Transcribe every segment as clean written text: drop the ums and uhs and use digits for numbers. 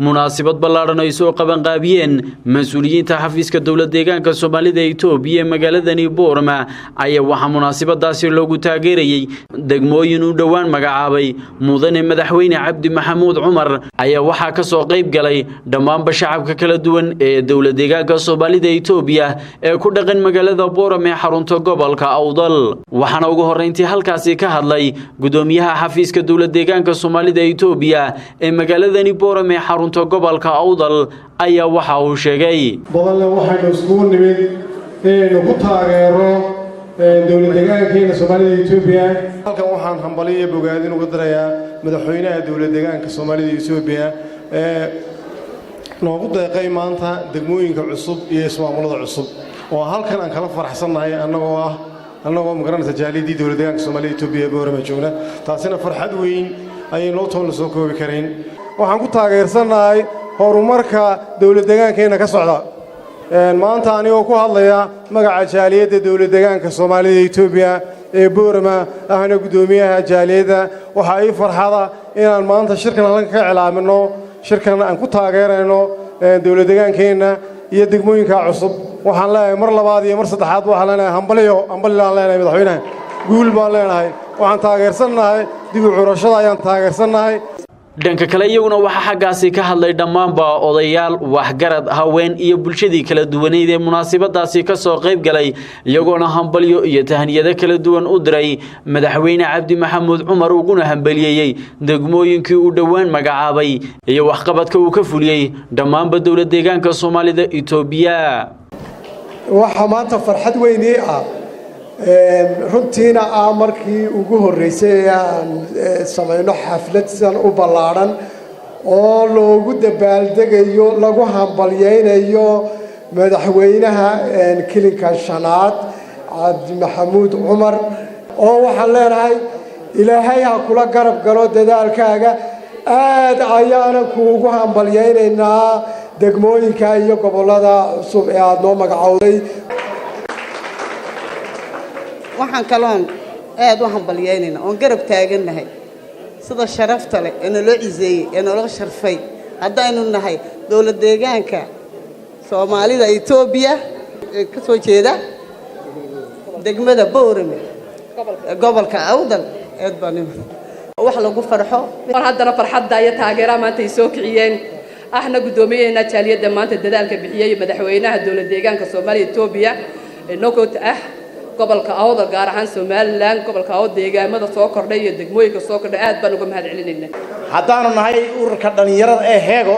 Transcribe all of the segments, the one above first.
munaasabad ballaaran ay soo qaban qaabiyeen mas'uuliyiinta xafiiska dowladda deegaanka Soomaalida Itoobiya magaaladani Boorama ayaa waxa munaasabadaasi loogu taageerayay degmooyin u dhawaan magacaabay mudane madaxweyne Cabdi Maxamuud Cumar ayaa waxa ka soo qayb galay dhammaan shacabka kala duwan ee dowladda deegaanka Soomaalida Itoobiya ee ku dhaqan magaalada Boorama ee xarunta gobolka Awdal waxaana ugu horeyntii halkaasi ka hadlay gudoomiyaha xafiiska dowladda deegaanka Soomaalida Itoobiya ee magaaladani Boorama ee xarunta gobolka Awdal ayaa waxa uu sheegay badan waxaynu isku nimid inaynu ku taageero dowladda deegaanka Soomaalida Itoobiya halkan waxaan hambaliyo bogaadin uga dirayaa madaxweynaha dowladda deegaanka Soomaalida Itoobiya noogu deeqay maanta degmooyinka cusub iyo ismaamulada cusub oo halkan aan kala faraxsanahay annagoo magaranaysa jaaliyadii dowladda deegaanka Soomaalida Itoobiya ee Boorama joogna taasina farxad weyn ayay noo toona soo koobi kareen waxaan ku taageersanahay horumarka dowladda deegaankeena ka socda maanta anigoo ku hadlaya magaca jaaliyadda dowladda deegaanka Soomaalida Itoobiya ee Boorama ahna gudoomiyaha jaaliyadda waxa ay farxada inaan maanta shirkan halkan ka cilaamino shirkan aan ku taageerayno dowladda deegaankeena iyo degmooyinka cusub waxaan leeyahay mar labaad iyo mar saddexaad waxaan leenahay hambaliyo leenahay madaxweynaha guul baan leenahay waxaan taageersanahay dib u curashada ayaan taageersanahay dhanka kale iyaguna waxa xaggaasi ka hadlay dhammaanba odayaal waxgarad haween iyo bulshadii kala duwaneed ee munaasabadaasi ka soo qayb galay iyagoona hambalyo iyo tahniyada kala duwan u diray madaxweyne Cabdi Maxamuud Cumar uguna hambaliyay degmooyinkii uu dhawaan magacaabay iyo waxqabadka uu ka fuliyay dhammaanba dowladda deegaanka Soomaalida Itoobiya waxa maanta farxad weyn ah runtiina markii ugu horeysay aan sameeyno xaflad san u ballaaran oo loogu dabaaldegayo lagu hambalyeeyo madaxweynaha kilinka shanaad Cabdi Maxamuud Cumar oo waxaan leenahay ilaahay ha kula garab galo dadaalkaaga aad ayaana kuugu hambalyeeynaa degmooyinka iyo gobolada cusub ee aad noo magacowday waxaan kaloon aad u hambalyeynayna oo garab taaganahay sida sharafta leh ee loo ciiseeyay ee loo sharfay hadaynu nahay dowladda deegaanka Soomaalida Itoobiya ka soo jeeda degmada Boorama gobolka Awdal aad baan wax lagu farxo haddana farxadda iyo taageerada maanta ay soo kiciyeen ahna gudoomiyaha jaaliyadda maanta dadaalka bixiyay madaxweynaha dowladda deegaanka Soomaalida Itoobiya noqot gobolka Awdal gaar ahaan Somaliland gobolka Awdal deegaamada soo kordhay iyo degmooyinka soo kordhay aad baan uga mahadcelinaynaa haddaanu nahay ururka dhalinyarada ee heego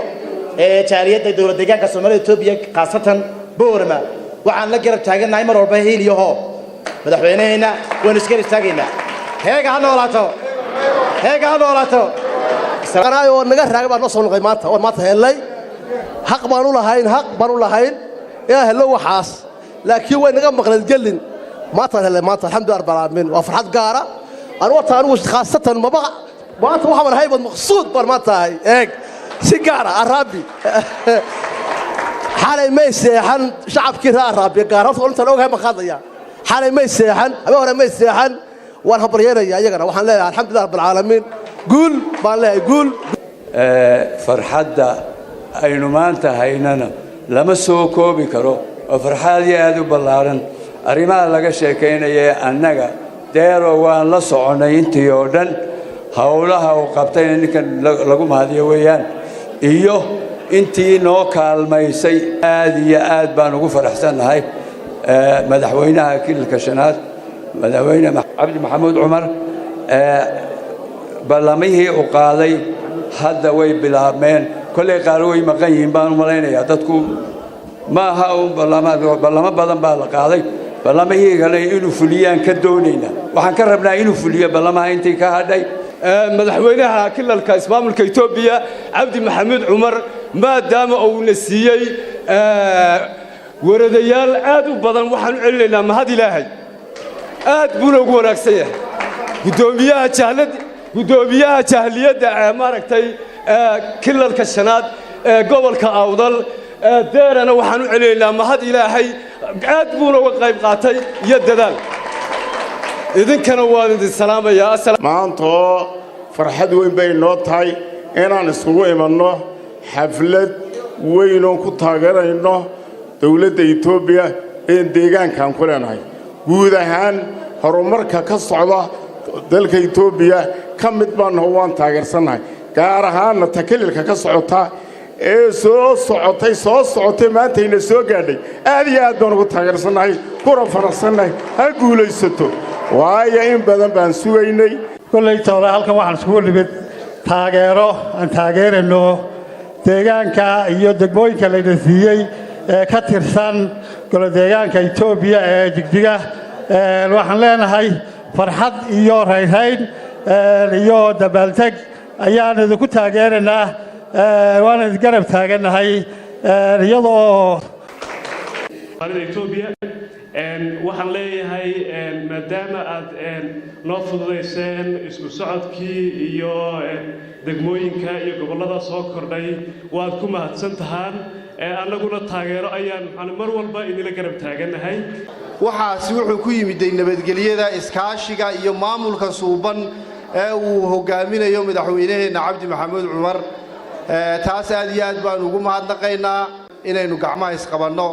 ee jaaliyadda dowladda deegaanka Soomaalida Itoobiya qaasatan Boorama waxaan la garab taaganahay mar walba hiiliyo hoo madaxweynaheena waan iska istaageynaa heega ha noolaato saraayo naga raag baan soo noqday maanta helay xaq baan u lahayn yaa hello waxaas laakiin way naga maqlan gelin maanta alxamdulillah rabbil alamin wa farxad gaara anu taanu khaasatan maanta waxaan hayb maqsuud bar maanta eeg si gaara arabi xalay ma seexan shacabkii arabi gaar ah oo inta loo hayb qaadaya xalay ma seexan ama hore ma seexan waan habaryeeraya iyagana waxaan leeyahay alxamdulillah rabbil alamin guul baan leeyahay guul farxadda aynu maanta haynana lama soo koobi karo oo farxad aad u ballaaran arrimaha laga sheekeynayay annaga deero waan la soconay intii oo dhan hawlaha uu qabtay ninkan lagu mahadiyo weeyaan iyo intii noo kaalmaysay aad iyo aad baan ugu faraxsanahay madaxweynaha kiilka shanaad madaxweyne Cabdi Maxamuud Cumar ballamihii uu qaaday hadda way bilaabmeen kulli qaar way maqan yihiin baan u maleynayaa dadku ma aha ballamo badan baa la qaaday ballamihii kale inuu fuliyaan ka doonayna waxaan ka rabnaa inuu fuliyo ballamaha intii ka hadhay madaxweynaha kilalka ismaamulka Itoobiya Cabdi Maxamuud Cumar maadaama uu nasiiyay waradayaal aad u badan waxaan u celinaynaa mahad Ilaahay aad buu ugu wanaagsan yahay gudoomiyaha jahliyadda maaragtay kilalka shanaad ee gobolka Awdal deerana waxaan u celinaynaa mahad Ilaahay aad buu uga qayb qaatay iyo dadaal idinkana waan idin salaamayaa maanta farxad weyn bay noo tahay inaan isugu imanno xaflad weyn oo ku taageerayno dawladda Itoobiya ee deegaankan ku leenahay guud ahaan horumarka ka socda dalka Itoobiya ka mid baan waan taageersanahay gaar ahaan takalilka ka socota ee soo socotay maantayna soo gaadhay aad iyo aad baan ugu taageersanahay kuna faraxsanahay ha guulaysato waayo in badan baan sugaynay kollaytooda halkan waxaan isku nimid taageero aan taageerano deegaanka iyo degmooyinka la siiyay ee ka tirsan golo deegaanka Itoobiya ee Jigjiga waxaan leenahay farxad iyo rayn iyo dabaltag ayaan idinku taageeranaa waan garab taaganahay iyadoo Itoobiya waxaan leeyahay maadaama aad noo fududeyseen isku socodkii iyo degmooyinka iyo gobollada soo kordhay waad ku mahadsan tahaan annaguna taageero ayaan mar walba idinla garab taaganahay waxaasi wuxuu ku yimid nabadgelyada iskaashiga iyo maamulka suuban ee uu hogaaminayo madaxweynaheena Cabdi Maxamuud Cumar taas aad iyo aad baan ugu mahadnaqaynaa inaynu gacmaha isqabanno